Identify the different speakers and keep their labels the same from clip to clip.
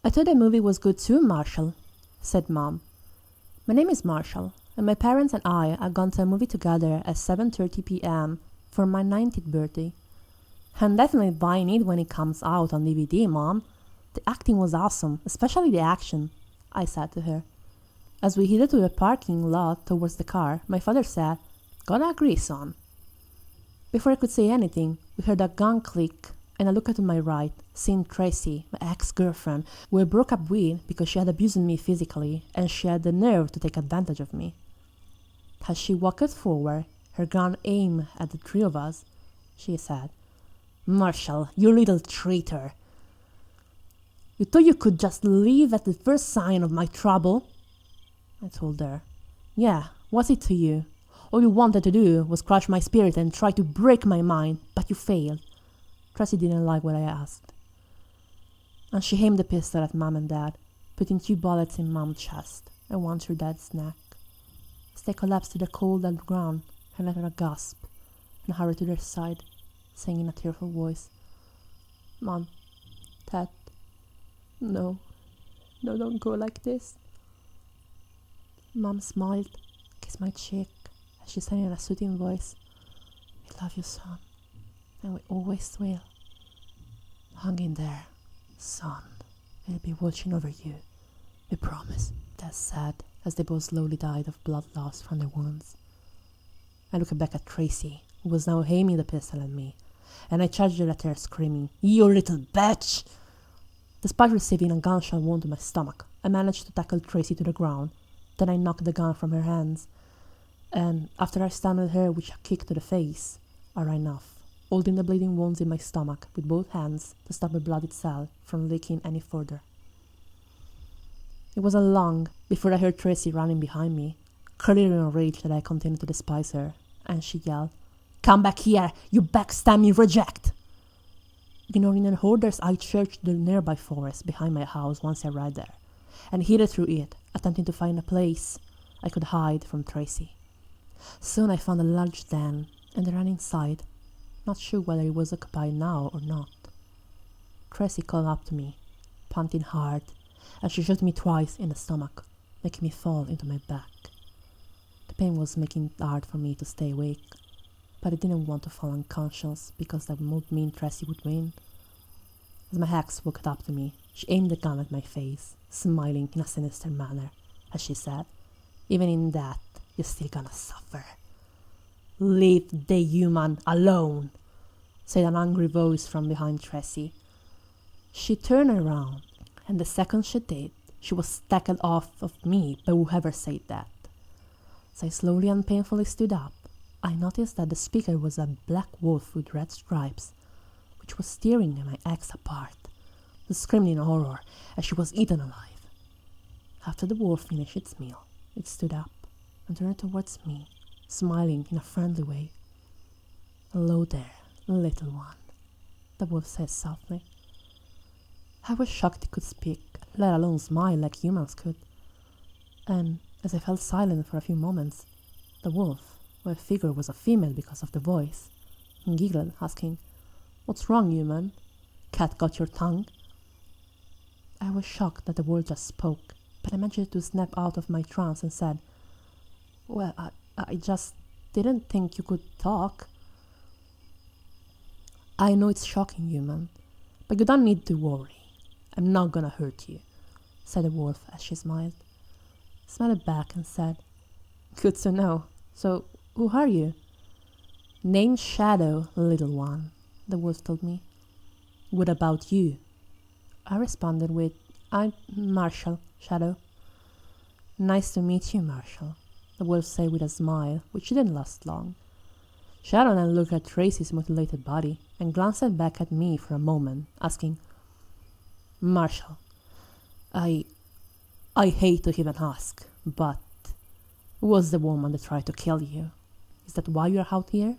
Speaker 1: I thought the movie was good too, Marshall, said Mom. My name is Marshall, and my parents and I are gone to a movie together at 7:30 p.m. for my 90th birthday. I'm definitely buying it when it comes out on DVD, Mom. The acting was awesome, especially the action, I said to her. As we headed to the parking lot towards the car, my father said, Gotta agree, son. Before I could say anything, we heard a gun click, and I looked to my right, seeing Tracy, my ex-girlfriend, who I broke up with because she had abused me physically, and she had the nerve to take advantage of me. As she walked forward, her gun aimed at the three of us, she said, Marshall, you little traitor. You thought you could just leave at the first sign of my trouble? I told her. Yeah, what's it to you? All you wanted to do was crush my spirit and try to break my mind, but you failed. Tracy didn't like what I asked. And she aimed the pistol at Mom and Dad, putting 2 bullets in Mom's chest and 1 through Dad's neck. As they collapsed to the cold dead ground, I let her gasp and hurried to their side, saying in a tearful voice, Mom, Dad, no, don't go like this. Mom smiled, kissed my cheek, as she said in a soothing voice, We love you, son, and we always will. Hang in there, son. We'll be watching over you. We promise. Dad said, as they both slowly died of blood loss from their wounds. I looked back at Tracy, who was now aiming the pistol at me, and I charged at her, screaming, You little bitch! Despite receiving a gunshot wound to my stomach, I managed to tackle Tracy to the ground. Then I knocked the gun from her hands, and after I stunned her with a kick to the face, I ran off, holding the bleeding wounds in my stomach with both hands to stop the blood itself from leaking any further. It wasn't long before I heard Tracy running behind me, clearly enraged that I continued to despise her, and she yelled, Come back here, you backstabbing reject! Ignoring her orders, I searched the nearby forest behind my house once I arrived there, and hid through it, attempting to find a place I could hide from Tracy. Soon I found a large den, and I ran inside, not sure whether it was occupied now or not. Tracy called up to me, panting hard, and she shot me twice in the stomach, making me fall into my back. The pain was making it hard for me to stay awake, but I didn't want to fall unconscious because that would mean Tracy would win. As my ex walked up to me, she aimed the gun at my face, smiling in a sinister manner, as she said, Even in that, you're still gonna suffer. Leave the human alone, said an angry voice from behind Tracy. She turned around, and the second she did, she was tackled off of me by whoever said that. As I slowly and painfully stood up, I noticed that the speaker was a black wolf with red stripes, which was tearing my ex apart, screaming in horror as she was eaten alive. After the wolf finished its meal, it stood up and turned towards me, smiling in a friendly way. Hello there, little one, the wolf said softly. I was shocked it could speak, let alone smile like humans could. And as I fell silent for a few moments, the wolf, who I figured was a female because of the voice, giggled, asking, What's wrong, human? Cat got your tongue? I was shocked that the wolf just spoke, but I managed to snap out of my trance and said, Well, I just didn't think you could talk. I know it's shocking, human, but you don't need to worry. I'm not gonna hurt you, said the wolf as she smiled. I smiled back and said, Good to know. So, who are you? Name's Shadow, little one, the wolf told me. What about you? I responded with, I'm Marshall, Shadow. Nice to meet you, Marshall, the wolf said with a smile, which didn't last long. Shadow then looked at Tracy's mutilated body and glanced back at me for a moment, asking, Marshall, I hate to even ask, but who was the woman that tried to kill you? Is that why you're out here?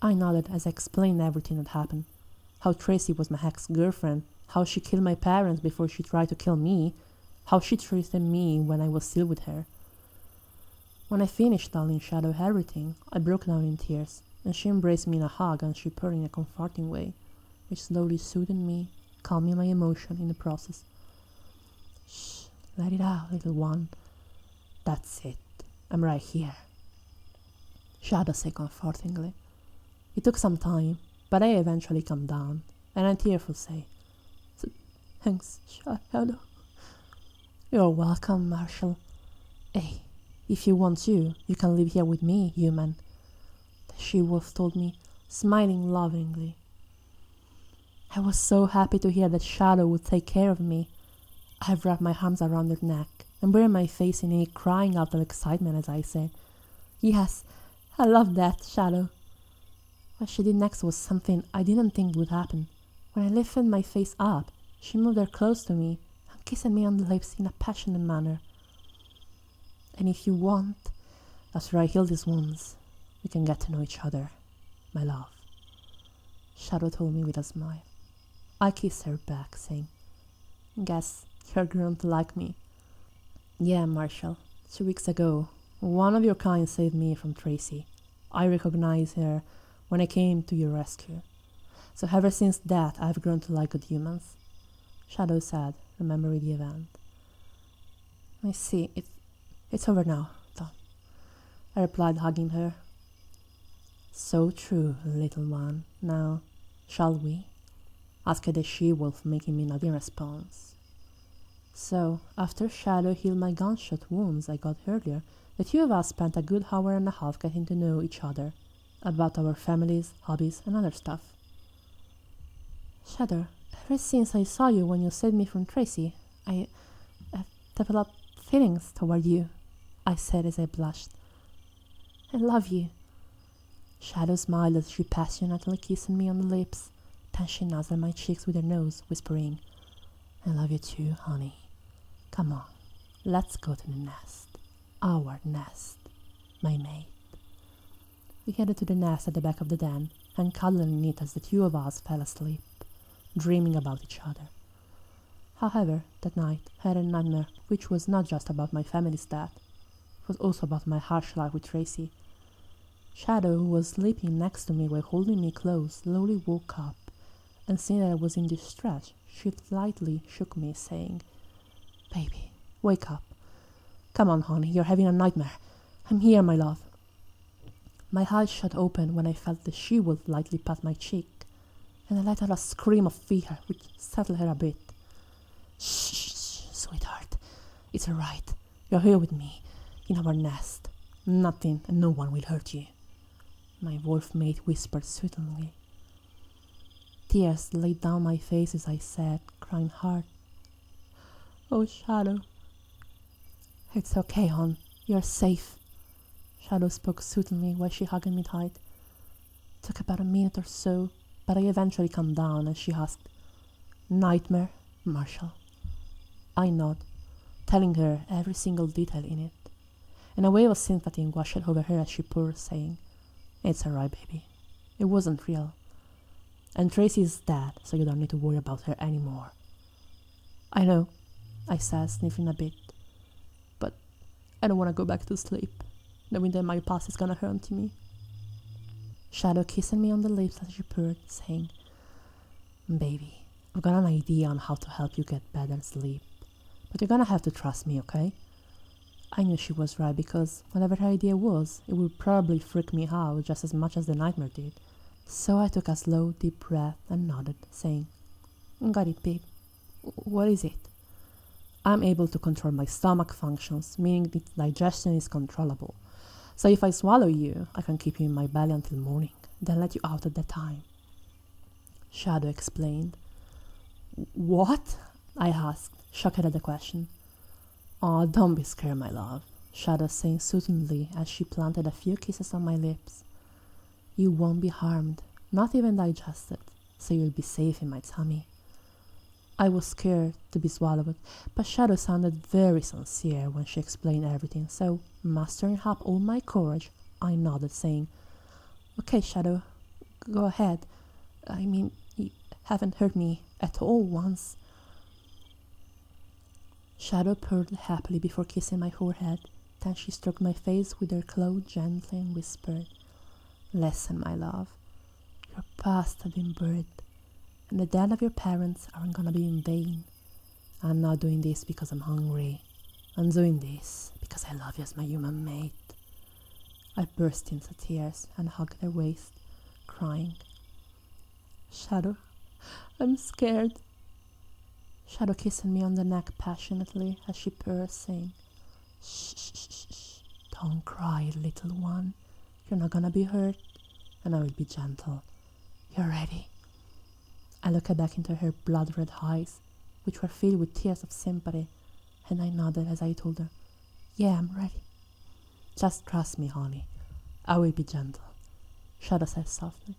Speaker 1: I nodded as I explained everything that happened. How Tracy was my ex-girlfriend, how she killed my parents before she tried to kill me, how she treated me when I was still with her. When I finished telling Shadow everything, I broke down in tears, and she embraced me in a hug and she purred in a comforting way, which slowly soothed me, calming my emotion in the process. Shh, let it out, little one. That's it. I'm right here. Shadow said comfortingly. It took some time, but I eventually calmed down, and I'm tearful say, Thanks, Shadow. You're welcome, Marshall. Hey, if you want to, you can live here with me, human, the she-wolf told me, smiling lovingly. I was so happy to hear that Shadow would take care of me. I wrapped my arms around her neck and buried my face in it, crying out of excitement as I said, Yes, I love that, Shadow. What she did next was something I didn't think would happen. When I lifted my face up, she moved her close to me and kissed me on the lips in a passionate manner. And if you want, after I heal these wounds, we can get to know each other, my love. Shadow told me with a smile. I kissed her back, saying, Guess you're grown to like me. Yeah, Marshall. 2 weeks ago, one of your kind saved me from Tracy. I recognized her when I came to your rescue. So ever since that, I've grown to like good humans. Shadow said, remembering the event. I see. It's over now, Tom. I replied, hugging her. So true, little one. Now, shall we? Asked the she-wolf, making me nod in response. So, after Shadow healed my gunshot wounds I got earlier, the two of us spent a good hour and a half getting to know each other, about our families, hobbies, and other stuff. Shadow, ever since I saw you when you saved me from Tracy, I've developed feelings toward you, I said as I blushed. I love you. Shadow smiled as she passionately kissed me on the lips. Then she nuzzled my cheeks with her nose, whispering, I love you too, honey. Come on, let's go to the nest. Our nest, my mate. We headed to the nest at the back of the den and cuddled in it as the two of us fell asleep, dreaming about each other. However, that night I had a nightmare which was not just about my family's death. It was also about my harsh life with Tracy. Shadow, who was sleeping next to me while holding me close, slowly woke up, and seeing that I was in distress, she lightly shook me, saying, Baby, wake up. Come on, honey, you're having a nightmare. I'm here, my love. My eyes shut open when I felt the she-wolf lightly pat my cheek, and I let out a scream of fear, which startled her a bit. Shh, sweetheart. It's all right. You're here with me, in our nest. Nothing and no one will hurt you. My wolf mate whispered soothingly. Tears laid down my face as I sat, crying hard. Oh, Shadow. It's okay, hon. You're safe. Shadow spoke soothingly while she hugged me tight. It took about a minute or so, but I eventually calmed down as she asked, Nightmare, Marshall? I nodded, telling her every single detail in it, and a wave of sympathy washed over her as she purred, saying, It's alright, baby. It wasn't real. And Tracy is dead, so you don't need to worry about her anymore. I know, I said, sniffing a bit, but I don't want to go back to sleep, knowing that my past is gonna haunt me. Shadow kissed me on the lips as she purred, saying, Baby, I've got an idea on how to help you get better sleep, but you're gonna have to trust me, okay? I knew she was right because whatever her idea was, it would probably freak me out just as much as the nightmare did. So I took a slow, deep breath and nodded, saying, Got it, babe. What is it? I'm able to control my stomach functions, meaning the digestion is controllable. So if I swallow you, I can keep you in my belly until morning, then let you out at that time. Shadow explained. What? I asked, shocked at the question. Oh, don't be scared, my love, Shadow saying soothingly as she planted a few kisses on my lips. You won't be harmed, not even digested, so you'll be safe in my tummy. I was scared to be swallowed, but Shadow sounded very sincere when she explained everything, so, mustering up all my courage, I nodded, saying, Okay, Shadow, go ahead. I mean, you haven't hurt me at all once. Shadow purred happily before kissing my forehead. Then she stroked my face with her claw gently and whispered, Listen, my love, your past has been buried, and the death of your parents aren't gonna be in vain. I'm not doing this because I'm hungry. I'm doing this because I love you as my human mate. I burst into tears and hugged her waist, crying. Shadow, I'm scared. Shadow kissing me on the neck passionately as she purrs, saying, shh, shh, shh, shh. Don't cry, little one. You're not gonna be hurt, and I will be gentle. You're ready. I looked back into her blood-red eyes, which were filled with tears of sympathy, and I nodded as I told her, yeah, I'm ready. Just trust me, honey. I will be gentle, Shadow said softly.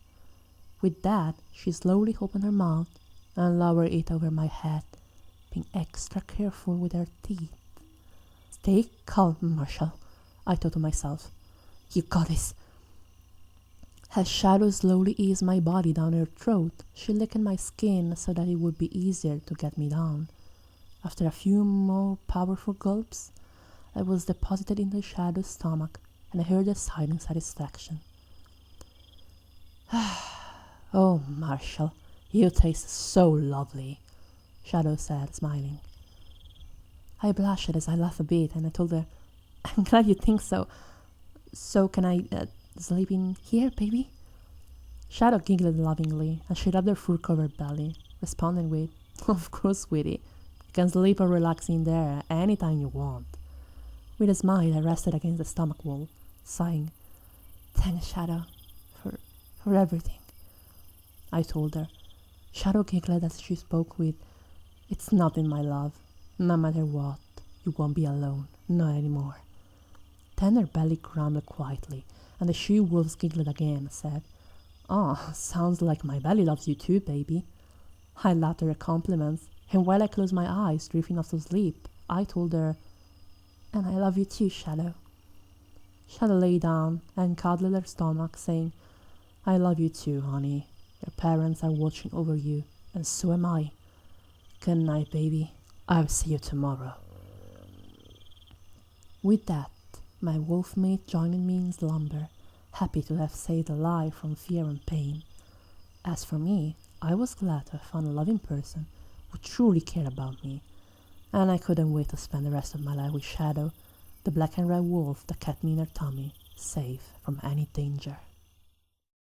Speaker 1: With that, she slowly opened her mouth and lowered it over my head, being extra careful with her teeth. Stay calm, Marshall, I thought to myself. You got this. As Shadow slowly eased my body down her throat, she licked my skin so that it would be easier to get me down. After a few more powerful gulps, I was deposited in the Shadow's stomach, and I heard a sigh in satisfaction. Oh, Marshall, you taste so lovely, Shadow said, smiling. I blushed as I laughed a bit, and I told her, I'm glad you think so. So can I sleep in here, baby? Shadow giggled lovingly, and she rubbed her fur-covered belly, responding with, Of course, sweetie. You can sleep or relax in there anytime you want. With a smile, I rested against the stomach wall, sighing, Thanks, Shadow, for everything. I told her. Shadow giggled as she spoke with, It's nothing, my love. No matter what, you won't be alone, not anymore. Then her belly grumbled quietly, and the she-wolves giggled again and said, Oh, sounds like my belly loves you too, baby. I laughed at her compliments, and while I closed my eyes, drifting off to sleep, I told her, And I love you too, Shadow. Shadow lay down and cuddled her stomach, saying, I love you too, honey. Your parents are watching over you, and so am I. Good night, baby. I'll see you tomorrow. With that, my wolf mate joined me in slumber, happy to have saved a life from fear and pain. As for me, I was glad to have found a loving person who truly cared about me, and I couldn't wait to spend the rest of my life with Shadow, the black and red wolf that kept me in her tummy, safe from any danger.